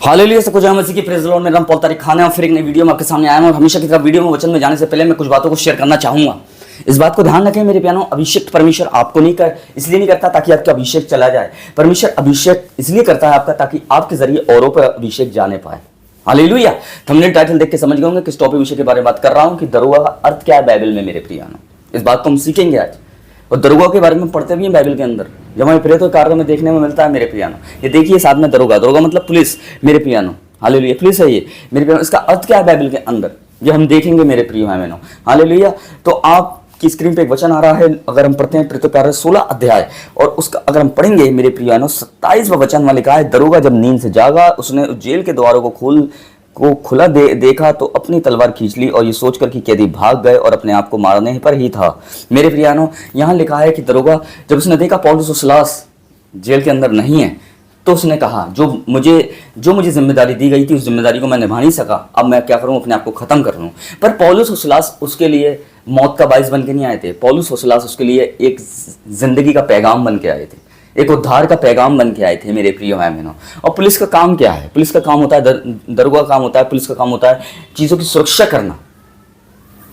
Hallelujah से कुछ मसीह की प्रेज़ लॉर्ड। मेरा नाम पॉल तारिक खान है और फिर एक नई वीडियो में आपके सामने आया हूं। और हमेशा की तरह वीडियो में वचन में जाने से पहले मैं कुछ बातों को शेयर करना चाहूंगा। इस बात को ध्यान रखें मेरे प्यारों, अभिषेक परमेश्वर आपको इसलिए नहीं करता ताकि आपका अभिषेक चला जाए। परमेश्वर अभिषेक इसलिए करता है आपका, ताकि आपके जरिए औरों पर अभिषेक जाने पाए। हालेलुया। थंबनेल टाइटल देख के समझ गए होंगे किस टॉपिक विषय के बारे में बात कर रहा हूं कि दरोगा का अर्थ क्या है बाइबल में। मेरे प्रियानो, इस बात को हम सीखेंगे आज। और दरोगा के बारे में पढ़ते भी हैं बाइबल के अंदर, जब हमें प्रेरितों के कार्यों में देखने में मिलता है। मेरे प्रियानो, ये देखिए साथ में दरोगा, दरोगा मतलब पुलिस। मेरे प्रियानो, हालेलुया, पुलिस है ये। मेरे प्रियानो, इसका अर्थ क्या है बाइबल के अंदर, ये हम देखेंगे मेरे प्रिय भाई बहनों। हालेलुया। तो आपकी स्क्रीन पे एक वचन आ रहा है, अगर हम पढ़ते हैं प्रेरितों के कार्य 16 अध्याय और उसका अगर हम पढ़ेंगे मेरे प्रियानो 27वां वचन में लिखा है, दरोगा जब नींद से जागा, उसने जेल के द्वारों को खुला देखा तो अपनी तलवार खींच ली और ये सोचकर कि कैदी भाग गए और अपने आप को मारने पर ही था। मेरे प्रियानो, यहाँ लिखा है कि दरोगा जब उसने देखा पौलुस और सिलास जेल के अंदर नहीं है, तो उसने कहा जो मुझे जिम्मेदारी दी गई थी उस जिम्मेदारी को मैं निभा नहीं सका, अब मैं क्या करूं, अपने आप को खत्म कर लूं। पर पौलुस और सिलास उसके लिए मौत का बाइस बन के नहीं आए थे। पौलुस और सिलास उसके लिए एक जिंदगी का पैगाम बन के आए थे, एक उद्धार का पैगाम बन के आए थे मेरे प्रिय भाई बहनों। और पुलिस का काम क्या है? पुलिस का काम होता है, दरोगा का काम होता है, पुलिस का काम होता है चीज़ों की सुरक्षा करना,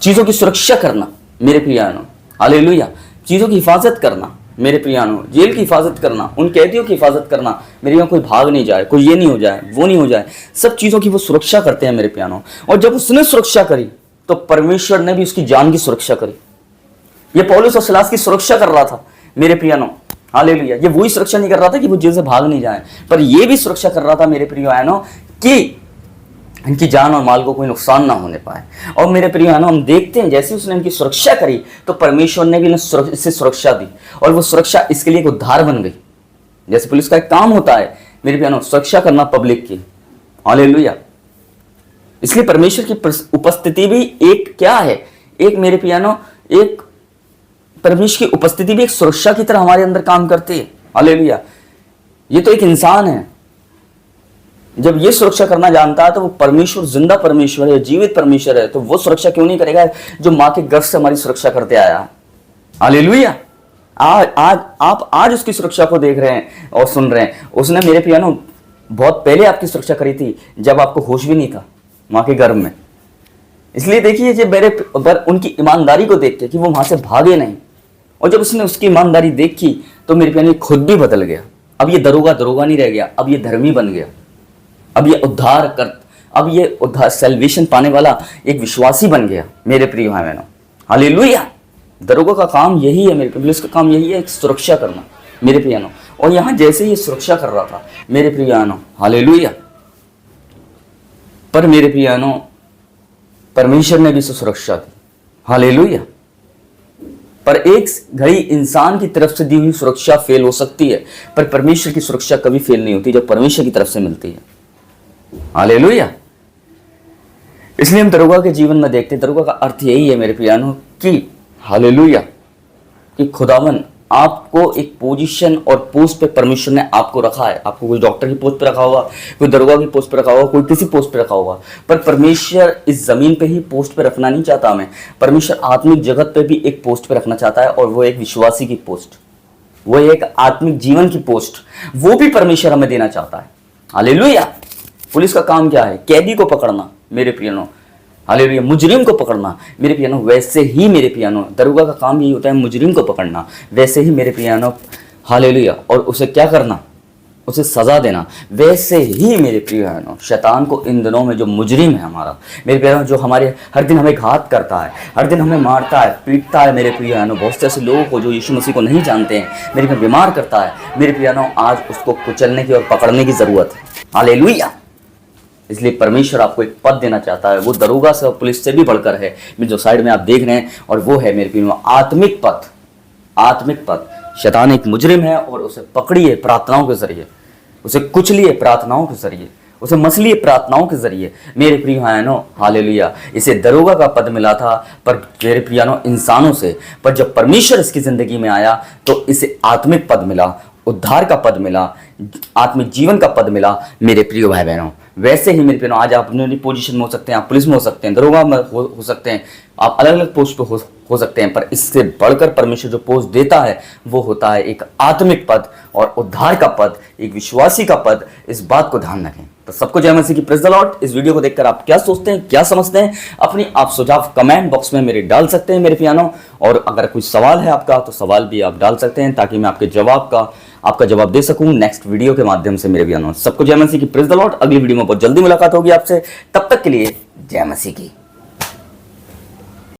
चीज़ों की सुरक्षा करना मेरे प्रियानो। हालेलुया। चीज़ों की हिफाजत करना मेरे प्रियानो, जेल की हिफाजत करना, उन कैदियों की हिफाजत करना मेरे यहाँ, कोई भाग नहीं जाए, कोई ये नहीं हो जाए, वो नहीं हो जाए, सब चीज़ों की वो सुरक्षा करते हैं मेरे प्रियानो। और जब उसने सुरक्षा करी तो परमेश्वर ने भी उसकी जान की सुरक्षा करी। ये पौलुस और सिलास की सुरक्षा कर रहा था मेरे प्रियानो। हालेलुया। ये वही सुरक्षा नहीं कर रहा था कि वो जेल से भाग नहीं जाए, पर ये भी सुरक्षा कर रहा था मेरे प्रिय बहनों कि इनकी जान और माल को कोई नुकसान ना होने पाए। और मेरे प्रिय बहनों, हम देखते हैं जैसे उसने इनकी सुरक्षा करी तो परमेश्वर ने भी इससे सुरक्षा दी और वो सुरक्षा इसके लिए एक उद्धार बन गई। जैसे पुलिस का एक काम होता है मेरे बहनों, सुरक्षा करना पब्लिक की। हालेलुया। इसलिए परमेश्वर की उपस्थिति भी एक क्या है, एक मेरे प्रियानो, एक परमेश्वर की उपस्थिति भी एक सुरक्षा की तरह हमारे अंदर काम करती है। हालेलुया। ये तो एक इंसान है, जब ये सुरक्षा करना जानता है तो वो परमेश्वर जिंदा परमेश्वर है, जीवित परमेश्वर है, तो वो सुरक्षा क्यों नहीं करेगा जो माँ के गर्भ से हमारी सुरक्षा करते आया है। हालेलुया। आप आज उसकी सुरक्षा को देख रहे हैं और सुन रहे हैं। उसने मेरे प्रियानो बहुत पहले आपकी सुरक्षा करी थी, जब आपको होश भी नहीं था माँ के गर्भ में। इसलिए देखिए, जब मेरे पर उनकी ईमानदारी को देख के कि वो वहां से भागे नहीं, और जब उसने उसकी ईमानदारी देखी तो मेरे प्यारे खुद भी बदल गया। अब ये दरोगा नहीं रह गया, अब ये धर्मी बन गया, अब ये उद्धार सैल्वेशन पाने वाला एक विश्वासी बन गया मेरे प्रिय भाई बहनों। हालेलुया। दरोगा का काम यही है, मेरे पुलिस का काम यही है, एक सुरक्षा करना मेरे प्रियानो। और यहां जैसे ये सुरक्षा कर रहा था मेरे प्रियानो, हालेलुया, पर मेरे प्रियानो परमेश्वर ने भी इसे सुरक्षा दी। हालेलुया। पर एक घड़ी इंसान की तरफ से दी हुई सुरक्षा फेल हो सकती है, पर परमेश्वर की सुरक्षा कभी फेल नहीं होती जब परमेश्वर की तरफ से मिलती है। हालेलुया। इसलिए हम दरोगा के जीवन में देखते हैं, दरोगा का अर्थ यही है मेरे प्रियानो कि हालेलुया, कि खुदावन आपको एक पोजीशन और पोस्ट पे परमेश्वर ने आपको रखा है। आपको कोई डॉक्टर की पोस्ट पे रखा होगा, कोई दरोगा की पोस्ट पे रखा होगा, कोई किसी पोस्ट पे रखा होगा, पर परमेश्वर इस जमीन पे ही पोस्ट पे रखना नहीं चाहता हमें। परमेश्वर आत्मिक जगत पे भी एक पोस्ट पे रखना चाहता है, और वो एक विश्वासी की पोस्ट, वो एक आत्मिक जीवन की पोस्ट, वो भी परमेश्वर हमें देना चाहता है। हालेलुया। पुलिस का काम क्या है? कैदी को पकड़ना मेरे प्रियनो। हालेलुया। मुजरिम को पकड़ना मेरे पियानो। वैसे ही मेरे पियानो दरोगा का काम यही होता है, मुजरिम को पकड़ना। वैसे ही मेरे पियानो, हालेलुया, और उसे क्या करना? उसे सजा देना। वैसे ही मेरे पियानो शैतान को इन दिनों में जो मुजरिम है हमारा मेरे पियानो, जो हमारे हर दिन हमें घात करता है, हर दिन हमें मारता है, पीटता है मेरे पियानो, बहुत से ऐसे लोगों को जो यीशु मसीह को नहीं जानते हैं मेरे में बीमार करता है मेरे पियानो, आज उसको कुचलने की और पकड़ने की जरूरत है। हालेलुया। इसलिए परमेश्वर आपको एक पद देना चाहता है, वो दरोगा से और पुलिस से भी बढ़कर है, जो साइड में आप देख रहे हैं, और वो है मेरे प्रियो आत्मिक पद। आत्मिक पद। शैतान एक मुजरिम है और उसे पकड़िए प्रार्थनाओं के जरिए, उसे कुचलिए प्रार्थनाओं के जरिए, उसे मसलिए प्रार्थनाओं के जरिए मेरे प्रिय भाइयों। हालेलुया। इसे दरोगा का पद मिला था पर मेरे प्रियानो इंसानों से, पर जब परमेश्वर इसकी जिंदगी में आया तो इसे आत्मिक पद मिला, उद्धार का पद मिला, आत्मिक जीवन का पद मिला मेरे प्रिय भाई बहनों। वैसे ही मेरे बहनों आज आप अपनी पोजीशन में हो सकते हैं, आप पुलिस में हो सकते हैं, दरोगा में हो सकते हैं, आप अलग अलग पोस्ट पे हो सकते हैं, पर इससे बढ़कर परमेश्वर जो पोस्ट देता है वो होता है एक आत्मिक पद और उद्धार का पद, एक विश्वासी का पद। इस बात को ध्यान रखें। तो सबको जय मसीह की, प्रेज द लॉर्ड। इस वीडियो को देखकर आप क्या सोचते हैं, क्या समझते हैं, अपनी आप सुझाव कमेंट बॉक्स में मेरे डाल सकते हैं मेरे प्यानो। और अगर कोई सवाल है आपका तो सवाल भी आप डाल सकते हैं ताकि मैं आपका जवाब दे सकूं नेक्स्ट वीडियो के माध्यम से मेरे प्यानो। सबको जय मसीह की, प्रेज द लॉर्ड। अगली वीडियो में बहुत जल्दी मुलाकात होगी आपसे, तब तक के लिए जय मसीह की।